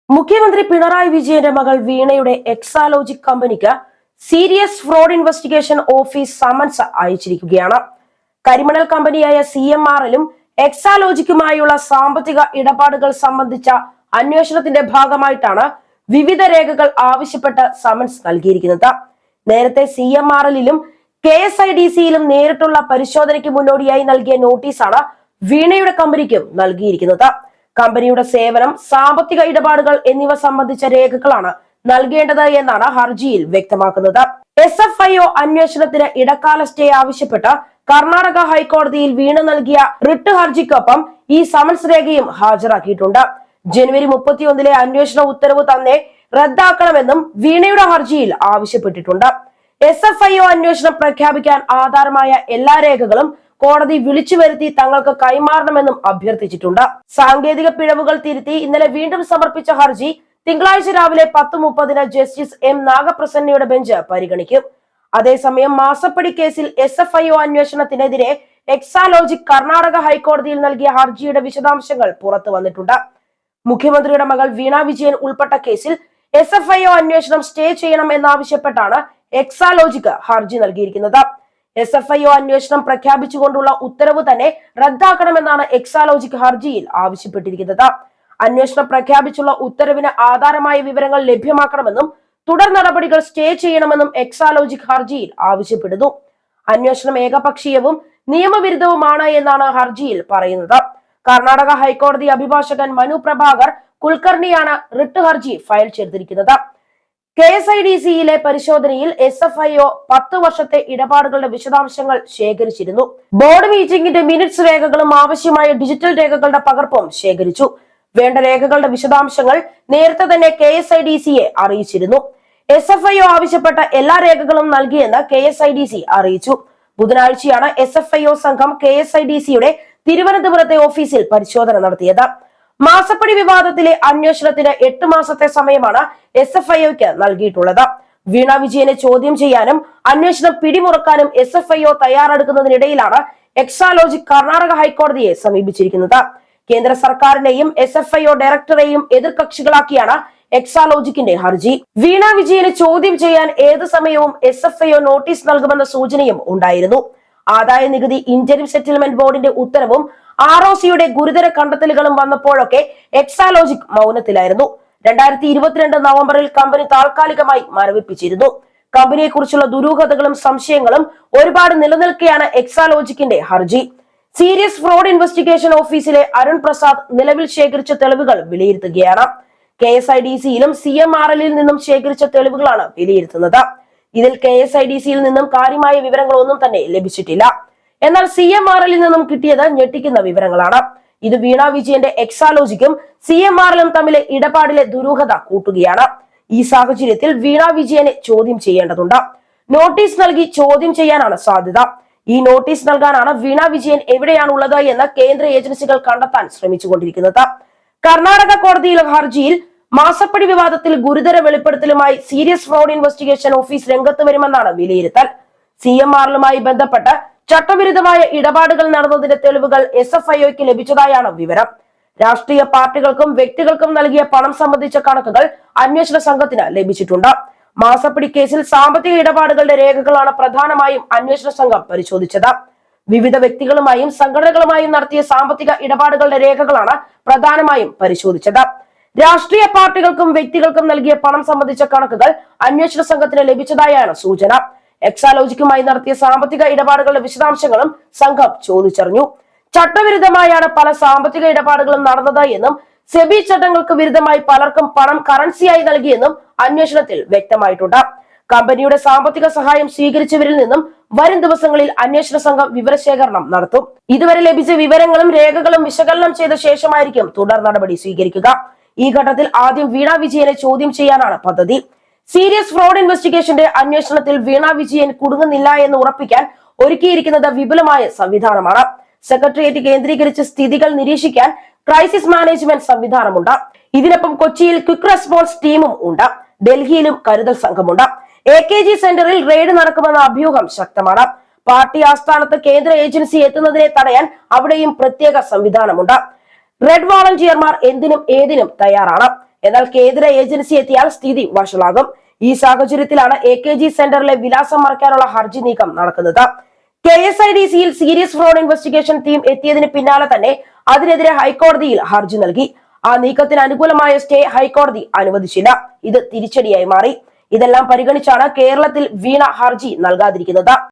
മുഖ്യമന്ത്രി പിണറായി വിജയന്റെ മകൾ വീണയുടെ എക്സാലോജിക് കമ്പനിക്ക് serious fraud investigation office summons അയച്ചിരിക്കുകയാണ്. കരിമണൽ കമ്പനിയായ CMRL-ഉം എക്സാലോജിക്കുമായുള്ള സാമ്പത്തിക ഇടപാടുകൾ സംബന്ധിച്ച അന്വേഷണത്തിന്റെ ഭാഗമായിട്ടാണ് വിവിധ രേഖകൾ ആവശ്യപ്പെട്ട് സമൻസ് നൽകിയിരിക്കുന്നത്. നേരത്തെ CMRL-ലും KSIDC-യിലും നേരിട്ടുള്ള പരിശോധനയ്ക്ക് മുന്നോടിയായി നൽകിയ നോട്ടീസാണ് വീണയുടെ കമ്പനിക്കും നൽകിയിരിക്കുന്നത്. കമ്പനിയുടെ സേവനം, സാമ്പത്തിക ഇടപാടുകൾ എന്നിവ സംബന്ധിച്ച രേഖകളാണ് നൽകേണ്ടത് എന്നാണ് ഹർജിയിൽ വ്യക്തമാക്കുന്നത്. SFIO അന്വേഷണത്തിന് ഇടക്കാല സ്റ്റേ ആവശ്യപ്പെട്ട് കർണാടക ഹൈക്കോടതിയിൽ വീണ നൽകിയ റിട്ട് ഹർജിക്കൊപ്പം ഈ സമൻസ് രേഖയും ഹാജരാക്കിയിട്ടുണ്ട്. ജനുവരി 31 അന്വേഷണ ഉത്തരവ് തന്നെ റദ്ദാക്കണമെന്നും വീണയുടെ ഹർജിയിൽ ആവശ്യപ്പെട്ടിട്ടുണ്ട്. SFIO അന്വേഷണം പ്രഖ്യാപിക്കാൻ ആധാരമായ എല്ലാ രേഖകളും കോടതി വിളിച്ചു വരുത്തി തങ്ങൾക്ക് കൈമാറണമെന്നും അഭ്യർത്ഥിച്ചിട്ടുണ്ട്. സാങ്കേതിക പിഴവുകൾ തിരുത്തി ഇന്നലെ വീണ്ടും സമർപ്പിച്ച ഹർജി തിങ്കളാഴ്ച രാവിലെ 10:30 ജസ്റ്റിസ് M നാഗപ്രസന്നയുടെ ബെഞ്ച് പരിഗണിക്കും. അതേസമയം മാസപ്പടി കേസിൽ SFIO അന്വേഷണത്തിനെതിരെ എക്സാലോജിക് കർണാടക ഹൈക്കോടതിയിൽ നൽകിയ ഹർജിയുടെ വിശദാംശങ്ങൾ പുറത്തു വന്നിട്ടുണ്ട്. മുഖ്യമന്ത്രിയുടെ മകൾ വീണ വിജയൻ ഉൾപ്പെട്ട കേസിൽ SFIO അന്വേഷണം സ്റ്റേ ചെയ്യണം എന്നാവശ്യപ്പെട്ടാണ് എക്സാലോജിക് ഹർജി നൽകിയിരിക്കുന്നത്. SFIO അന്വേഷണം പ്രഖ്യാപിച്ചുകൊണ്ടുള്ള ഉത്തരവ് തന്നെ റദ്ദാക്കണമെന്നാണ് എക്സാലോജിക് ഹർജിയിൽ ആവശ്യപ്പെട്ടിരിക്കുന്നത്. അന്വേഷണം പ്രഖ്യാപിച്ചുള്ള ഉത്തരവിന് ആധാരമായ വിവരങ്ങൾ ലഭ്യമാക്കണമെന്നും തുടർ നടപടികൾ സ്റ്റേ ചെയ്യണമെന്നും എക്സാലോജിക് ഹർജിയിൽ ആവശ്യപ്പെടുന്നു. അന്വേഷണം ഏകപക്ഷീയവും നിയമവിരുദ്ധവുമാണ് എന്നാണ് ഹർജിയിൽ പറയുന്നത്. കർണാടക ഹൈക്കോടതി അഭിഭാഷകൻ മനു പ്രഭാകർ കുൽക്കർണിയാണ് റിട്ട് ഹർജി ഫയൽ ചെയ്തിരിക്കുന്നത്. KSIDC-യിലെ പരിശോധനയിൽ SFIO 10 വർഷത്തെ ഇടപാടുകളുടെ വിശദാംശങ്ങൾ ശേഖരിച്ചിരുന്നു. ബോർഡ് മീറ്റിംഗിന്റെ മിനിറ്റ്സ് രേഖകളും ആവശ്യമായ ഡിജിറ്റൽ രേഖകളുടെ പകർപ്പും ശേഖരിച്ചു. വേണ്ട രേഖകളുടെ വിശദാംശങ്ങൾ നേരത്തെ തന്നെ KSIDC-യെ അറിയിച്ചിരുന്നു. SFIO ആവശ്യപ്പെട്ട എല്ലാ രേഖകളും നൽകിയെന്ന് KSIDC അറിയിച്ചു. ബുധനാഴ്ചയാണ് SFIO സംഘം KSIDC-യുടെ തിരുവനന്തപുരത്തെ ഓഫീസിൽ പരിശോധന നടത്തിയത്. മാസപ്പടി വിവാദത്തിലെ അന്വേഷണത്തിന് 8 മാസത്തെ സമയമാണ് SFIO-ക്ക് നൽകിയിട്ടുള്ളത്. വീണ വിജയനെ ചോദ്യം ചെയ്യാനും അന്വേഷണം പിടിമുറക്കാനും SFIO തയ്യാറെടുക്കുന്നതിനിടയിലാണ് എക്സാലോജിക് കർണാടക ഹൈക്കോടതിയെ സമീപിച്ചിരിക്കുന്നത്. കേന്ദ്ര സർക്കാരിനെയും SFIO ഡയറക്ടറെയും എതിർകക്ഷികളാക്കിയാണ് എക്സാലോജിക്കിന്റെ ഹർജി. വീണ വിജയനെ ചോദ്യം ചെയ്യാൻ ഏത് സമയവും SFIO നോട്ടീസ് നൽകുമെന്ന സൂചനയും ഉണ്ടായിരുന്നു. ആദായ നികുതി ഇന്റരിം സെറ്റിൽമെന്റ് ബോർഡിന്റെ ഉത്തരവും ROC-യുടെ ഗുരുതര കണ്ടെത്തലുകളും വന്നപ്പോഴൊക്കെ എക്സാലോജിക് മൗനത്തിലായിരുന്നു. 2022 നവംബറിൽ കമ്പനി താൽക്കാലികമായി മരവിപ്പിച്ചിരുന്നു. കമ്പനിയെ കുറിച്ചുള്ള ദുരൂഹതകളും സംശയങ്ങളും ഒരുപാട് നിലനിൽക്കെയാണ് എക്സാലോജിക്കിന്റെ ഹർജി. സീരിയസ് ഫ്രോഡ് ഇൻവെസ്റ്റിഗേഷൻ ഓഫീസിലെ അരുൺ പ്രസാദ് നിലവിൽ ശേഖരിച്ച തെളിവുകൾ വിലയിരുത്തുകയാണ്. KSIDC-യിലും CMRL-ൽ നിന്നും ശേഖരിച്ച തെളിവുകളാണ് വിലയിരുത്തുന്നത്. ഇതിൽ KSIDC-യിൽ നിന്നും കാര്യമായ വിവരങ്ങളൊന്നും തന്നെ ലഭിച്ചിട്ടില്ല. എന്നാൽ CMRL-ൽ നിന്നും കിട്ടിയത് ഞെട്ടിക്കുന്ന വിവരങ്ങളാണ്. ഇത് വീണ വിജയന്റെ എക്സാലോജിക്കും CMRL-ഉം തമ്മിലെ ഇടപാടിലെ ദുരൂഹത കൂട്ടുകയാണ്. ഈ സാഹചര്യത്തിൽ വീണ വിജയനെ ചോദ്യം ചെയ്യേണ്ടതുണ്ട്. നോട്ടീസ് നൽകി ചോദ്യം ചെയ്യാനാണ് സാധ്യത. ഈ നോട്ടീസ് നൽകാനാണ് വീണ വിജയൻ എവിടെയാണുള്ളത് എന്ന് കേന്ദ്ര ഏജൻസികൾ കണ്ടെത്താൻ ശ്രമിച്ചുകൊണ്ടിരിക്കുന്നത്. കർണാടക കോടതിയിലെ ഹർജിയിൽ മാസപ്പടി വിവാദത്തിൽ ഗുരുതര വെളിപ്പെടുത്തലുമായി സീരിയസ് ഫ്രോഡ് ഇൻവെസ്റ്റിഗേഷൻ ഓഫീസ് രംഗത്ത് വരുമെന്നാണ് വിലയിരുത്തൽ. CMRL-ലുമായി ബന്ധപ്പെട്ട് ചട്ടവിരുദ്ധമായ ഇടപാടുകൾ നടന്നതിന്റെ തെളിവുകൾ SFIO-ക്ക് ലഭിച്ചതായാണ് വിവരം. രാഷ്ട്രീയ പാർട്ടികൾക്കും വ്യക്തികൾക്കും നൽകിയ പണം സംബന്ധിച്ച കണക്കുകൾ അന്വേഷണ സംഘത്തിന് ലഭിച്ചിട്ടുണ്ട്. മാസപ്പടി കേസിൽ സാമ്പത്തിക ഇടപാടുകളുടെ രേഖകളാണ് പ്രധാനമായും അന്വേഷണ സംഘം പരിശോധിച്ചത്. വിവിധ വ്യക്തികളുമായും സംഘടനകളുമായും നടത്തിയ സാമ്പത്തിക ഇടപാടുകളുടെ രേഖകളാണ് പ്രധാനമായും പരിശോധിച്ചത്. രാഷ്ട്രീയ പാർട്ടികൾക്കും വ്യക്തികൾക്കും നൽകിയ പണം സംബന്ധിച്ച കണക്കുകൾ അന്വേഷണ സംഘത്തിന് ലഭിച്ചതായാണ് സൂചന. എക്സാലോജിക്കുമായി നടത്തിയ സാമ്പത്തിക ഇടപാടുകളുടെ വിശദാംശങ്ങളും സംഘം ചോദിച്ചറിഞ്ഞു. ചട്ടവിരുദ്ധമായാണ് പല സാമ്പത്തിക ഇടപാടുകളും നടന്നത് എന്നും സെബി ചട്ടങ്ങൾക്ക് വിരുദ്ധമായി പലർക്കും പണം കറൻസിയായി നൽകിയെന്നും അന്വേഷണത്തിൽ വ്യക്തമായിട്ടുണ്ട്. കമ്പനിയുടെ സാമ്പത്തിക സഹായം സ്വീകരിച്ചവരിൽ നിന്നും വരും ദിവസങ്ങളിൽ അന്വേഷണ സംഘം വിവരശേഖരണം നടത്തും. ഇതുവരെ ലഭിച്ച വിവരങ്ങളും രേഖകളും വിശകലനം ചെയ്ത ശേഷമായിരിക്കും തുടർ നടപടി സ്വീകരിക്കുക. ഈ ഘട്ടത്തിൽ ആദ്യം വീണ വിജയനെ ചോദ്യം ചെയ്യാനാണ് പദ്ധതി. സീരിയസ് ഫ്രോഡ് ഇൻവെസ്റ്റിഗേഷന്റെ അന്വേഷണത്തിൽ വീണ വിജയൻ കുടുങ്ങുന്നില്ല എന്ന് ഉറപ്പിക്കാൻ ഒരുക്കിയിരിക്കുന്നത് വിപുലമായ സംവിധാനമാണ്. സെക്രട്ടേറിയറ്റ് കേന്ദ്രീകരിച്ച് സ്ഥിതികൾ നിരീക്ഷിക്കാൻ ക്രൈസിസ് മാനേജ്മെന്റ് സംവിധാനമുണ്ട്. ഇതിനൊപ്പം കൊച്ചിയിൽ ക്വിക്ക് റെസ്പോൺസ് ടീമും ഉണ്ട്. ഡൽഹിയിലും കരുതൽ സംഘമുണ്ട്. AKG സെന്ററിൽ റെയ്ഡ് നടക്കുമെന്ന അഭ്യൂഹം ശക്തമാണ്. പാർട്ടി ആസ്ഥാനത്ത് കേന്ദ്ര ഏജൻസി എത്തുന്നതിനെ തടയാൻ അവിടെയും പ്രത്യേക സംവിധാനമുണ്ട്. റെഡ് വോളണ്ടിയർമാർ എന്തിനും ഏതിനും തയ്യാറാണ്. എന്നാൽ കേന്ദ്ര ഏജൻസി എത്തിയാൽ സ്ഥിതി വഷളാകും. ഈ സാഹചര്യത്തിലാണ് AKG സെന്ററിലെ വിലാസം മറയ്ക്കാനുള്ള ഹർജി നീക്കം നടക്കുന്നത്. KSIDCയിൽ സീരിയസ് ഫ്രോഡ് ഇൻവെസ്റ്റിഗേഷൻ ടീം എത്തിയതിന് പിന്നാലെ തന്നെ അതിനെതിരെ ഹൈക്കോടതിയിൽ ഹർജി നൽകി. ആ നീക്കത്തിന് അനുകൂലമായ സ്റ്റേ ഹൈക്കോടതി അനുവദിച്ചില്ല. ഇത് തിരിച്ചടിയായി മാറി. ഇതെല്ലാം പരിഗണിച്ചാണ് കേരളത്തിൽ വീണ ഹർജി നൽകാതിരിക്കുന്നത്.